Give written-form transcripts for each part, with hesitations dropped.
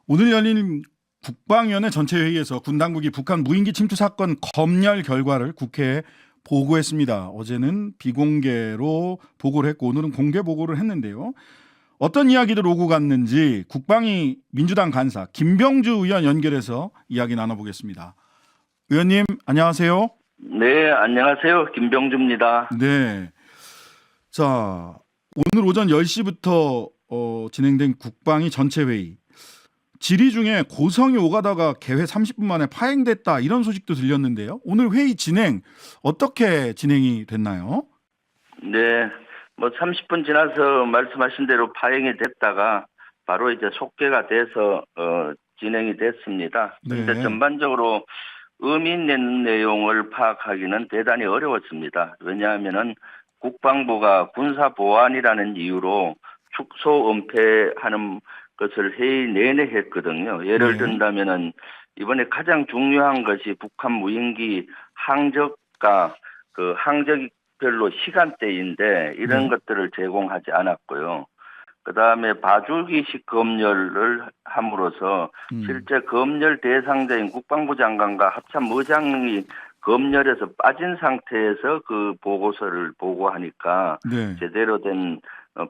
오늘 열린 국방위원회 전체회의에서 군 당국이 북한 무인기 침투 사건 검열 결과를 국회에 보고했습니다. 어제는 비공개로 보고를 했고 오늘은 공개 보고를 했는데요. 어떤 이야기들 오고 갔는지 국방위 민주당 간사 김병주 의원 연결해서 이야기 나눠보겠습니다. 의원님 안녕하세요. 네, 안녕하세요. 김병주입니다. 네. 자, 오늘 오전 10시부터 진행된 국방위 전체회의. 질의 중에 고성이 오가다가 개회 30분 만에 파행됐다 이런 소식도 들렸는데요. 오늘 회의 진행 어떻게 진행이 됐나요? 네, 30분 지나서 말씀하신 대로 파행이 됐다가 바로 이제 속개가 돼서 진행이 됐습니다. 그런데 네. 전반적으로 의미 있는 내용을 파악하기는 대단히 어려웠습니다. 왜냐하면은 국방부가 군사 보안이라는 이유로 축소 은폐하는 것을 회의 내내 했거든요. 예를 네. 든다면은 이번에 가장 중요한 것이 북한 무인기 항적과 그 항적별로 시간대인데 이런 네. 것들을 제공하지 않았고요. 그 다음에 봐주기식 검열을 함으로써 실제 검열 대상자인 국방부 장관과 합참의장이 검열에서 빠진 상태에서 그 보고서를 보고하니까 네. 제대로 된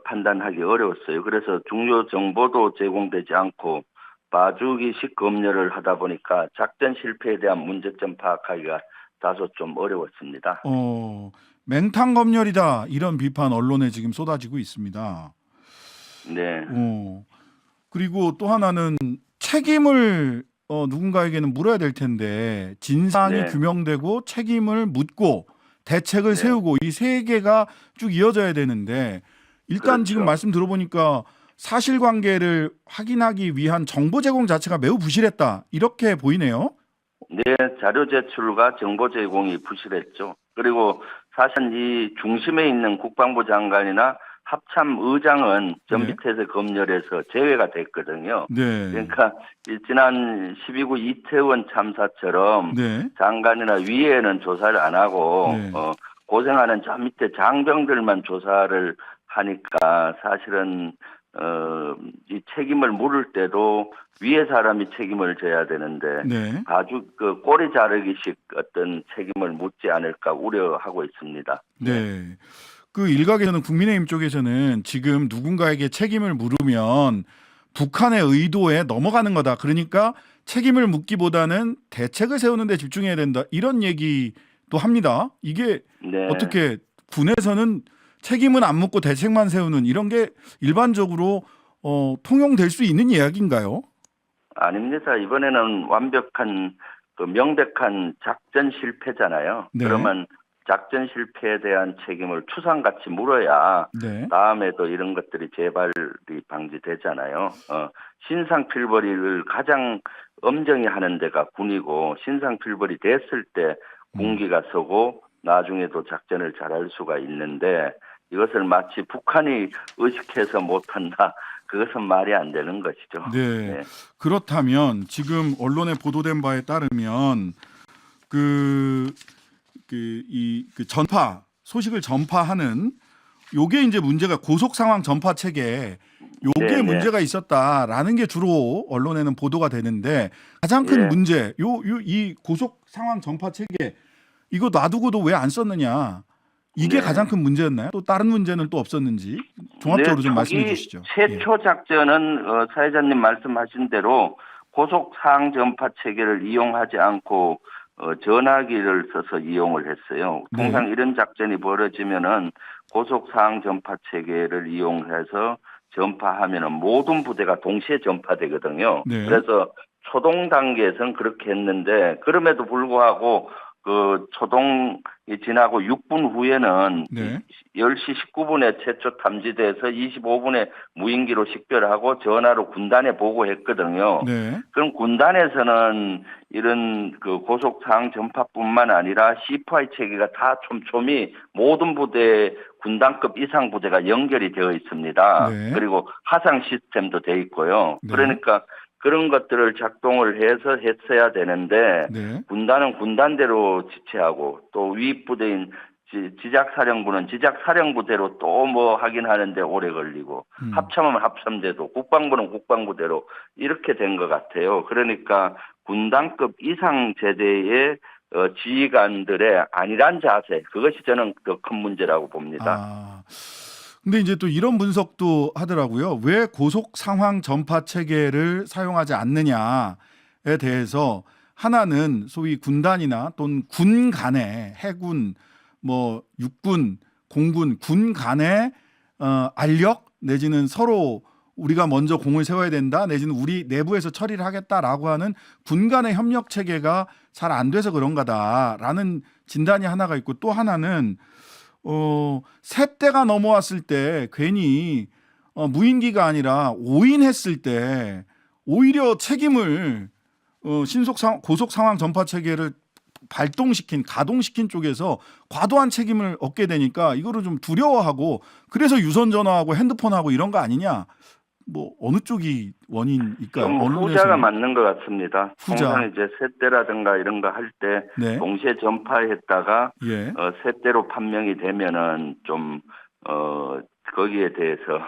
판단하기 어려웠어요. 그래서 중요 정보도 제공되지 않고 봐주기식 검열을 하다 보니까 작전 실패에 대한 문제점 파악하기가 다소 좀 어려웠습니다. 맹탕 검열이다 이런 비판 언론에 지금 쏟아지고 있습니다. 네. 그리고 또 하나는 책임을 누군가에게는 물어야 될 텐데 진상이 네. 규명되고 책임을 묻고 대책을 네. 세우고 이 세 개가 쭉 이어져야 되는데 일단 그렇죠. 지금 말씀 들어보니까 사실관계를 확인하기 위한 정보 제공 자체가 매우 부실했다 이렇게 보이네요. 네, 자료 제출과 정보 제공이 부실했죠. 그리고 사실 이 중심에 있는 국방부 장관이나 합참 의장은 전 네. 밑에서 검열해서 제외가 됐거든요. 네. 그러니까 이 지난 12구 이태원 참사처럼 네. 장관이나 위에는 조사를 안 하고 네. 고생하는 저 밑에 장병들만 조사를 하니까 사실은 이 책임을 물을 때도 위에 사람이 책임을 져야 되는데 네. 아주 그 꼬리 자르기식 어떤 책임을 묻지 않을까 우려하고 있습니다. 네. 그 일각에서는 국민의힘 쪽에서는 지금 누군가에게 책임을 물으면 북한의 의도에 넘어가는 거다. 그러니까 책임을 묻기보다는 대책을 세우는 데 집중해야 된다. 이런 얘기도 합니다. 이게 네. 어떻게 군에서는 책임은 안 묻고 대책만 세우는 이런 게 일반적으로 통용될 수 있는 이야기인가요? 아닙니다. 이번에는 완벽한 그 명백한 작전 실패잖아요. 네. 그러면 작전 실패에 대한 책임을 추상같이 물어야 네. 다음에도 이런 것들이 재발이 방지되잖아요. 신상필벌이를 가장 엄정히 하는 데가 군이고 신상필벌이 됐을 때 군기가 서고 나중에도 작전을 잘할 수가 있는데 이것을 마치 북한이 의식해서 못한다. 그것은 말이 안 되는 것이죠. 네. 네. 그렇다면 지금 언론에 보도된 바에 따르면 전파 소식을 전파하는 요게 이제 문제가 고속 상황 전파 체계 요게 네, 문제가 있었다라는 게 주로 언론에는 보도가 되는데 가장 큰 예. 문제 이 고속 상황 전파 체계 이거 놔두고도 왜 안 썼느냐 이게 네. 가장 큰 문제였나요? 또 다른 문제는 또 없었는지 종합적으로 좀 말씀해 초기 주시죠. 최초 작전은 사회자님 말씀하신 대로 고속 상황 전파 체계를 이용하지 않고 전화기를 써서 이용을 했어요. 네. 통상 이런 작전이 벌어지면은 고속 상황 전파 체계를 이용해서 전파하면은 모든 부대가 동시에 전파되거든요. 네. 그래서 초동 단계에서는 그렇게 했는데 그럼에도 불구하고 그 초동이 지나고 6분 후에는 네. 10시 19분에 최초 탐지돼서 25분에 무인기로 식별하고 전화로 군단에 보고했거든요. 네. 그럼 군단에서는 이런 그 고속 상황 전파뿐만 아니라 C5I 체계가 다 촘촘히 모든 부대 군단급 이상 부대가 연결이 되어 있습니다. 네. 그리고 화상 시스템도 돼 있고요. 네. 그러니까 그런 것들을 작동을 해서 했어야 되는데 네. 군단은 군단대로 지체하고 또 위 부대인 지작사령부는 지작사령부대로 또 뭐 하긴 하는데 오래 걸리고 합참하면 합참대로 국방부는 국방부대로 이렇게 된 것 같아요. 그러니까 군단급 이상 제대의 지휘관들의 안일한 자세 그것이 저는 더 큰 문제라고 봅니다. 아, 근데 이제 또 이런 분석도 하더라고요. 왜 고속 상황 전파 체계를 사용하지 않느냐에 대해서 하나는 소위 군단이나 또는 군 간의 해군, 뭐 육군, 공군, 군 간의 알력 내지는 서로 우리가 먼저 공을 세워야 된다 내지는 우리 내부에서 처리를 하겠다라고 하는 군 간의 협력 체계가 잘 안 돼서 그런가다라는 진단이 하나가 있고 또 하나는 세 대가 넘어왔을 때 괜히 무인기가 아니라 오인했을 때 오히려 책임을 고속 상황 전파 체계를 가동시킨 쪽에서 과도한 책임을 얻게 되니까 이거를 좀 두려워하고 그래서 유선 전화하고 핸드폰하고 이런 거 아니냐? 뭐 어느 쪽이 원인일까요? 좀 후자가 맞는 것 같습니다. 통상 이제 셋대라든가 이런 거 할 때 네. 동시에 전파했다가 예. 셋대로 판명이 되면은 좀 거기에 대해서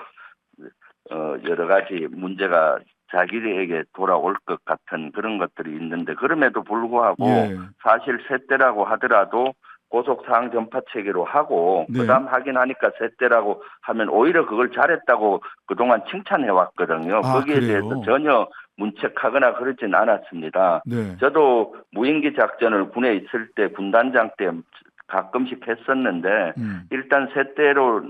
여러 가지 문제가 자기에게 돌아올 것 같은 그런 것들이 있는데 그럼에도 불구하고 예. 사실 셋대라고 하더라도 고속 상황 전파 체계로 하고 네. 그다음 하긴 하니까 셋대라고 하면 오히려 그걸 잘했다고 그동안 칭찬해 왔거든요. 거기에 그래요? 대해서 전혀 문책하거나 그러진 않았습니다. 네. 저도 무인기 작전을 군에 있을 때 군단장 때 가끔씩 했었는데 일단 셋대로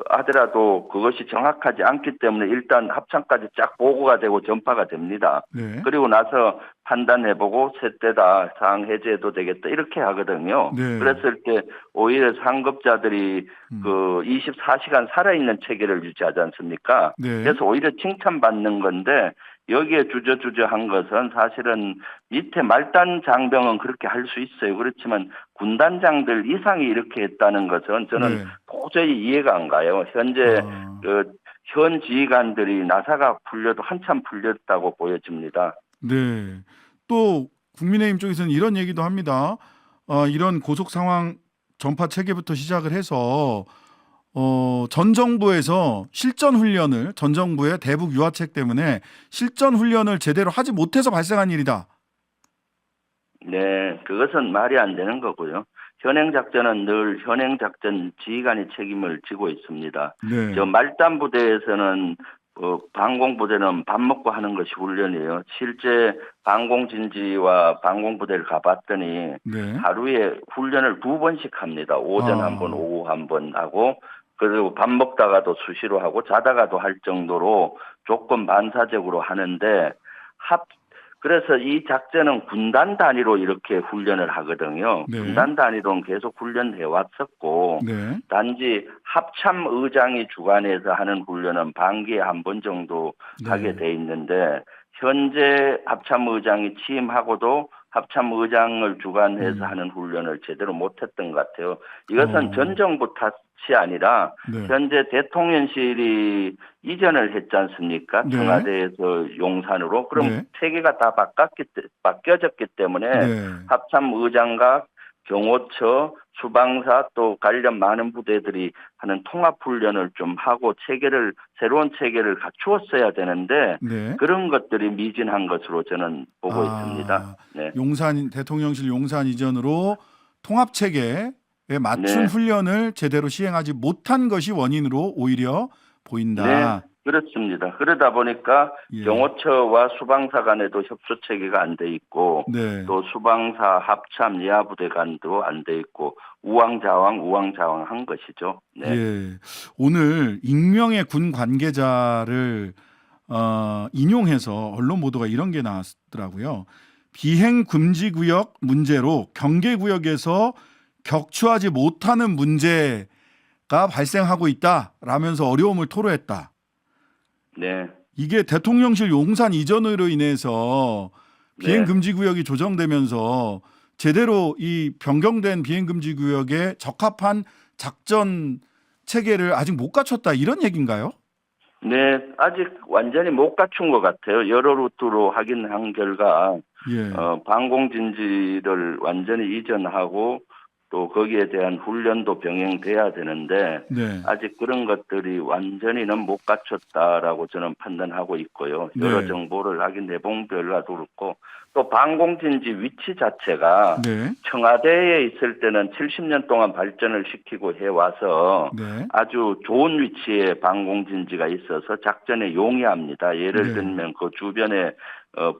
하더라도 그것이 정확하지 않기 때문에 일단 합참까지 쫙 보고가 되고 전파가 됩니다. 네. 그리고 나서 판단해보고 셋대다 상황 해제해도 되겠다 이렇게 하거든요. 네. 그랬을 때 오히려 상급자들이 그 24시간 살아있는 체계를 유지하지 않습니까? 네. 그래서 오히려 칭찬받는 건데 여기에 주저주저한 것은 사실은 밑에 말단 장병은 그렇게 할 수 있어요. 그렇지만 군단장들 이상이 이렇게 했다는 것은 저는 네. 도저히 이해가 안 가요. 현재 현 지휘관들이 나사가 풀려도 한참 풀렸다고 보여집니다. 네. 또 국민의힘 쪽에서는 이런 얘기도 합니다. 이런 고속 상황 전파 체계부터 시작을 해서 전 정부에서 실전 훈련을 전 정부의 대북 유화책 때문에 실전 훈련을 제대로 하지 못해서 발생한 일이다. 네, 그것은 말이 안 되는 거고요. 현행작전은 늘 현행작전 지휘관이 책임을 지고 있습니다. 네. 저 말단 부대에서는 방공부대는 밥 먹고 하는 것이 훈련이에요. 실제 방공진지와 방공부대를 가봤더니 네. 하루에 훈련을 2번씩 합니다. 오전 한 번, 오후 한 번 하고 그리고 밥 먹다가도 수시로 하고 자다가도 할 정도로 조건 반사적으로 하는데 그래서 이 작전은 군단 단위로 이렇게 훈련을 하거든요. 네. 군단 단위로는 계속 훈련해 왔었고 네. 단지 합참 의장이 주관해서 하는 훈련은 반기에 한 번 정도 네. 하게 돼 있는데 현재 합참 의장이 취임하고도 합참 의장을 주관해서 하는 훈련을 제대로 못했던 것 같아요. 이것은 전 정부 탓이 아니라 네. 현재 대통령실이 이전을 했지 않습니까? 네. 청와대에서 용산으로. 그럼 네. 체계가 다 바뀌어졌기 때문에 네. 합참 의장과 경호처, 수방사 또 관련 많은 부대들이 하는 통합훈련을 좀 하고 새로운 체계를 갖추었어야 되는데 네. 그런 것들이 미진한 것으로 저는 보고 있습니다. 네. 대통령실 용산 이전으로 통합 체계에 맞춘 네. 훈련을 제대로 시행하지 못한 것이 원인으로 오히려 보인다. 네, 그렇습니다. 그러다 보니까 예. 경호처와 수방사 간에도 협조 체계가 안 돼 있고 네. 또 수방사 합참 예하부대 간도 안 돼 있고 우왕좌왕한 것이죠. 네. 예. 오늘 익명의 군 관계자를 인용해서 언론 보도가 이런 게 나왔더라고요. 비행 금지 구역 문제로 경계 구역에서 격추하지 못하는 문제가 발생하고 있다라면서 어려움을 토로했다. 네. 이게 대통령실 용산 이전으로 인해서 비행 네. 금지 구역이 조정되면서 제대로 이 변경된 비행 금지 구역에 적합한 작전 체계를 아직 못 갖췄다 이런 얘기인가요? 네, 아직 완전히 못 갖춘 것 같아요. 여러 루트로 확인한 결과 예. 방공진지를 완전히 이전하고 또 거기에 대한 훈련도 병행돼야 되는데 네. 아직 그런 것들이 완전히는 못 갖췄다라고 저는 판단하고 있고요. 여러 네. 정보를 확인해 본 결과도 그렇고 또 방공진지 위치 자체가 네. 청와대에 있을 때는 70년 동안 발전을 시키고 해와서 네. 아주 좋은 위치에 방공진지가 있어서 작전에 용이합니다. 예를 네. 들면 그 주변에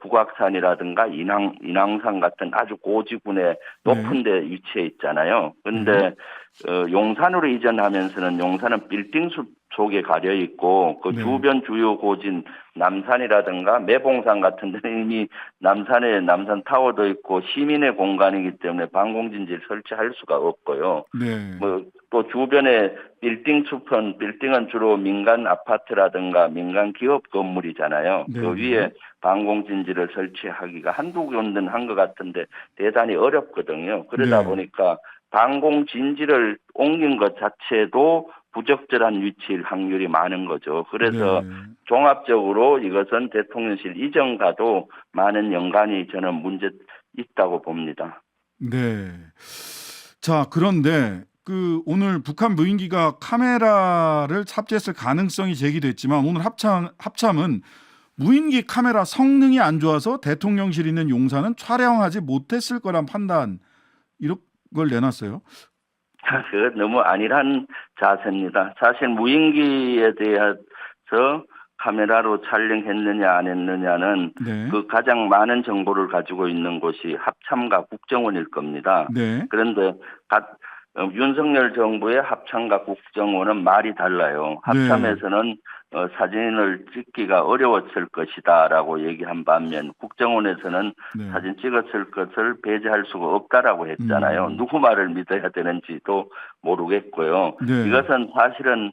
북악산이라든가 인왕산 같은 아주 고지군의 높은 데 위치해 있잖아요. 근데 용산으로 이전하면서는 용산은 빌딩숲 속에 가려 있고 그 네. 주변 주요 고진 남산이라든가 매봉산 같은 데는 이미 남산에 남산 타워도 있고 시민의 공간이기 때문에 방공진지를 설치할 수가 없고요. 네. 또 주변에 빌딩은 주로 민간 아파트라든가 민간 기업 건물이잖아요. 네. 그 위에 방공진지를 설치하기가 한두 군데는 한 것 같은데 대단히 어렵거든요. 그러다 네. 보니까 방공진지를 옮긴 것 자체도 부적절한 위치일 확률이 많은 거죠. 그래서 네. 종합적으로 이것은 대통령실 이전과도 많은 연관이 저는 문제 있다고 봅니다. 네. 자, 그런데 오늘 북한 무인기가 카메라를 탑재했을 가능성이 제기됐지만 오늘 합참은 무인기 카메라 성능이 안 좋아서 대통령실 있는 용산은 촬영하지 못했을 거란 판단 이런 걸 내놨어요. 그 너무 안일한 자세입니다. 사실 무인기에 대해서 카메라로 촬영했느냐 안 했느냐는 네. 그 가장 많은 정보를 가지고 있는 곳이 합참과 국정원일 겁니다. 네. 그런데 윤석열 정부의 합참과 국정원은 말이 달라요. 합참에서는 사진을 찍기가 어려웠을 것이다라고 얘기한 반면 국정원에서는 네. 사진 찍었을 것을 배제할 수가 없다라고 했잖아요. 누구 말을 믿어야 되는지도 모르겠고요. 네. 이것은 사실은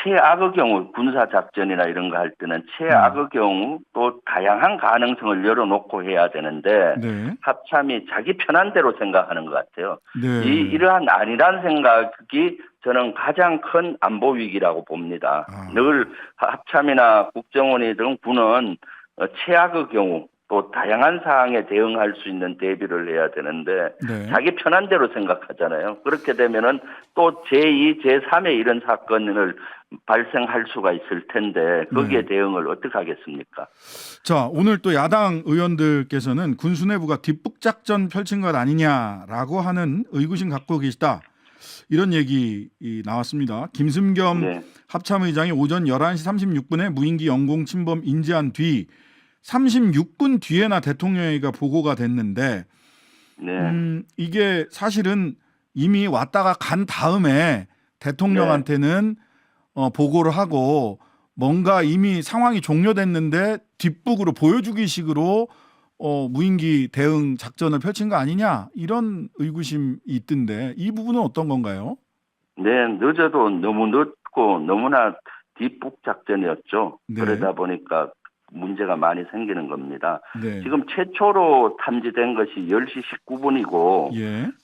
최악의 경우 군사작전이나 이런 거 할 때는 최악의 경우 또 다양한 가능성을 열어놓고 해야 되는데 네. 합참이 자기 편한 대로 생각하는 것 같아요. 네. 이러한 안일한 생각이 저는 가장 큰 안보 위기라고 봅니다. 늘 합참이나 국정원이든 군은 최악의 경우 또 다양한 사항에 대응할 수 있는 대비를 해야 되는데 네. 자기 편한 대로 생각하잖아요. 그렇게 되면은 또 제2, 제3의 이런 사건을 발생할 수가 있을 텐데 거기에 대응을 어떻게 하겠습니까? 자, 오늘 또 야당 의원들께서는 군 수뇌부가 뒷북 작전 펼친 것 아니냐라고 하는 의구심 갖고 계시다. 이런 얘기 나왔습니다. 김승겸 합참의장이 오전 11시 36분에 무인기 영공 침범 인지한 뒤 36분 뒤에나 대통령회의가 보고가 됐는데 이게 사실은 이미 왔다가 간 다음에 대통령한테는 보고를 하고 뭔가 이미 상황이 종료됐는데 뒷북으로 보여주기 식으로 무인기 대응 작전을 펼친 거 아니냐 이런 의구심이 있던데 이 부분은 어떤 건가요? 네, 늦어도 너무 늦고 너무나 뒷북 작전이었죠. 네. 그러다 보니까 문제가 많이 생기는 겁니다. 네. 지금 최초로 탐지된 것이 10시 19분이고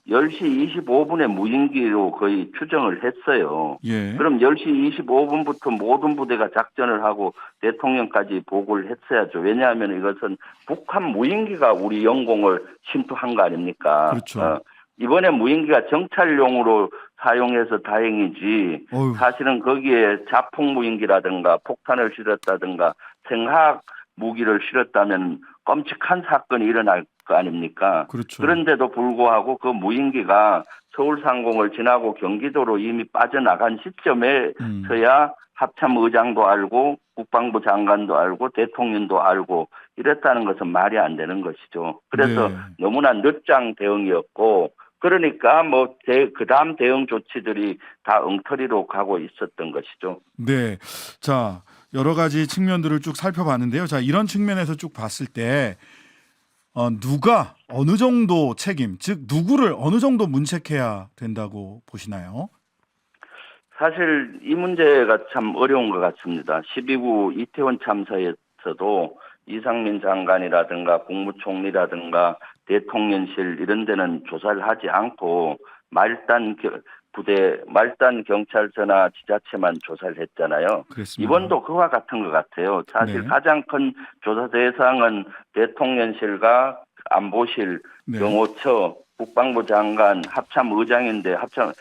10시 25분에 무인기로 거의 추정을 했어요. 그럼 10시 25분부터 모든 부대가 작전을 하고 대통령까지 보고를 했어야죠. 왜냐하면 이것은 북한 무인기가 우리 영공을 침투한 거 아닙니까? 그렇죠. 이번에 무인기가 정찰용으로 사용해서 다행이지 사실은 거기에 자폭 무인기라든가 폭탄을 실었다든가 생화학 무기를 실었다면 끔찍한 사건이 일어날 거 아닙니까? 그렇죠. 그런데도 불구하고 그 무인기가 서울 상공을 지나고 경기도로 이미 빠져나간 시점에서야 합참 의장도 알고 국방부 장관도 알고 대통령도 알고 이랬다는 것은 말이 안 되는 것이죠. 그래서 너무나 늦장 대응이었고 그러니까 그 다음 대응 조치들이 다 엉터리로 가고 있었던 것이죠. 네. 자, 여러 가지 측면들을 쭉 살펴봤는데요. 자, 이런 측면에서 쭉 봤을 때 누가 어느 정도 책임, 즉 누구를 어느 정도 문책해야 된다고 보시나요? 사실 이 문제가 참 어려운 것 같습니다. 12구 이태원 참사에서도 이상민 장관이라든가 국무총리라든가 대통령실 이런 데는 조사를 하지 않고 말단 경찰서나 지자체만 조사를 했잖아요. 그렇습니다. 이번도 그와 같은 것 같아요. 사실 가장 큰 조사 대상은 대통령실과 안보실, 경호처 국방부 장관, 합참 의장인데 합참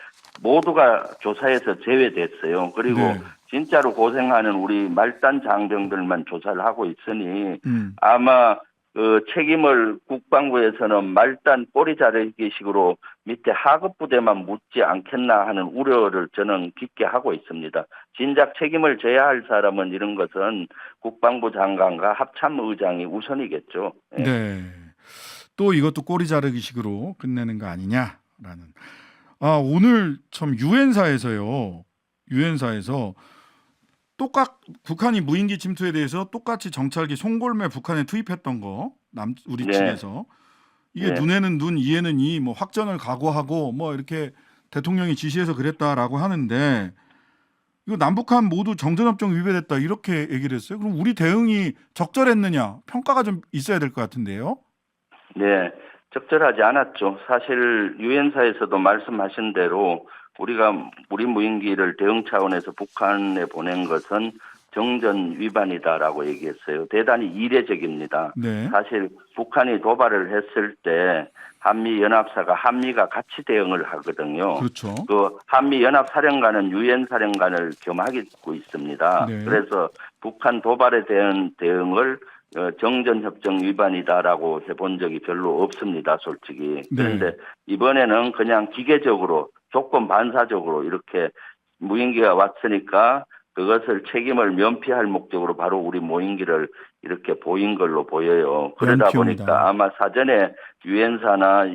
모두가 조사에서 제외됐어요. 그리고 네. 진짜로 고생하는 우리 말단 장병들만 조사를 하고 있으니 음. 아마 그 책임을 국방부에서는 말단 꼬리 자르기식으로 밑에 하급 부대만 묻지 않겠나 하는 우려를 저는 깊게 하고 있습니다. 진작 책임을 져야 할 사람은 이런 것은 국방부 장관과 합참의장이 우선이겠죠. 예. 네. 또 이것도 꼬리 자르기식으로 끝내는 거 아니냐라는. 오늘 참 유엔사에서요. 유엔사에서 북한이 무인기 침투에 대해서 똑같이 정찰기 송골매 북한에 투입했던 거 우리 네. 측에서 이게 네. 눈에는 눈, 이에는 이, 뭐 확전을 각오하고 뭐 이렇게 대통령이 지시해서 그랬다라고 하는데 이거 남북한 모두 정전협정 위배됐다 이렇게 얘기를 했어요. 그럼 우리 대응이 적절했느냐 평가가 좀 있어야 될 것 같은데요. 네, 적절하지 않았죠. 사실 유엔사에서도 말씀하신 대로 우리가 우리 무인기를 대응 차원에서 북한에 보낸 것은 정전 위반이다라고 얘기했어요. 대단히 이례적입니다. 네. 사실 북한이 도발을 했을 때 한미연합사가 한미가 같이 대응을 하거든요. 그렇죠. 그 한미연합사령관은 유엔 사령관을 겸하고 있습니다. 네. 그래서 북한 도발에 대한 대응을 정전협정 위반이다라고 해본 적이 별로 없습니다, 솔직히. 그런데 이번에는 그냥 기계적으로 조건 반사적으로 이렇게 무인기가 왔으니까 그것을 책임을 면피할 목적으로 바로 우리 무인기를 이렇게 보인 걸로 보여요. 그러다 면피용이다. 보니까 아마 사전에 유엔사나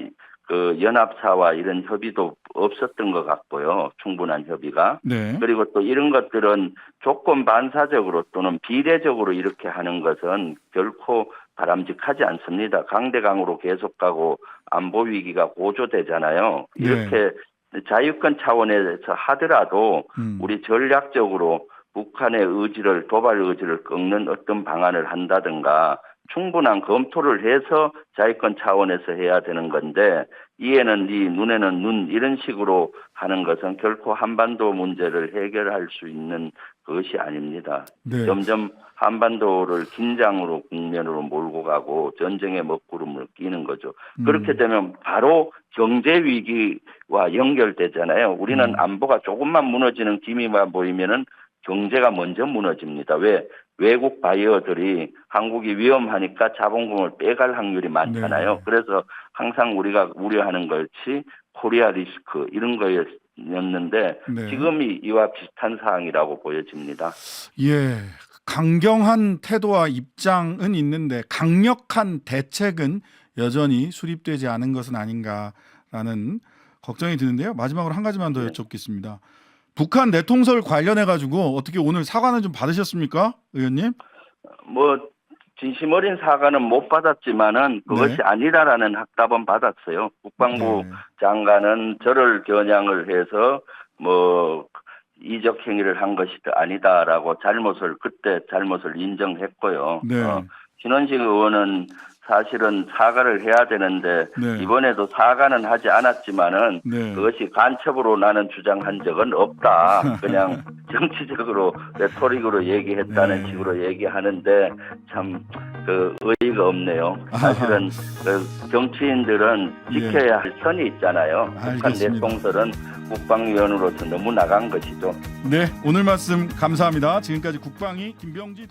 그 연합사와 이런 협의도 없었던 것 같고요. 충분한 협의가. 네. 그리고 또 이런 것들은 조건 반사적으로 또는 비례적으로 이렇게 하는 것은 결코 바람직하지 않습니다. 강대강으로 계속 가고 안보 위기가 고조되잖아요. 이렇게 자유권 차원에서 하더라도 우리 전략적으로 북한의 의지를 도발 의지를 꺾는 어떤 방안을 한다든가 충분한 검토를 해서 자유권 차원에서 해야 되는 건데 이에는 이 눈에는 눈 이런 식으로 하는 것은 결코 한반도 문제를 해결할 수 있는 것이 아닙니다. 네. 점점 한반도를 긴장으로 국면으로 몰고 가고 전쟁의 먹구름을 끼는 거죠. 그렇게 되면 바로 경제 위기와 연결되잖아요. 우리는 안보가 조금만 무너지는 기미만 보이면은 경제가 먼저 무너집니다. 왜? 외국 바이어들이 한국이 위험하니까 자본금을 빼갈 확률이 많잖아요. 네. 그래서 항상 우리가 우려하는 것이 코리아 리스크 이런 거였는데 네. 지금이 이와 비슷한 사항이라고 보여집니다. 예. 강경한 태도와 입장은 있는데 강력한 대책은 여전히 수립되지 않은 것은 아닌가라는 걱정이 드는데요. 마지막으로 한 가지만 더 여쭙겠습니다. 북한 내통설 관련해 가지고 어떻게 오늘 사과는 좀 받으셨습니까, 의원님? 뭐 진심 어린 사과는 못 받았지만은 그것이 아니라라는 확답은 받았어요. 국방부 장관은 저를 겨냥을 해서 뭐 이적 행위를 한 것이 아니다라고 그때 잘못을 인정했고요. 신원식 의원은 사실은 사과를 해야 되는데 이번에도 사과는 하지 않았지만은 그것이 간첩으로 나는 주장한 적은 없다. 그냥 정치적으로 레토릭으로 얘기했다는 식으로 얘기하는데 참 그 의의가 없네요. 사실은 그 정치인들은 지켜야 할 선이 있잖아요. 북한 내통설은 국방위원으로서 너무 나간 것이죠. 네, 오늘 말씀 감사합니다. 지금까지 국방위 김병주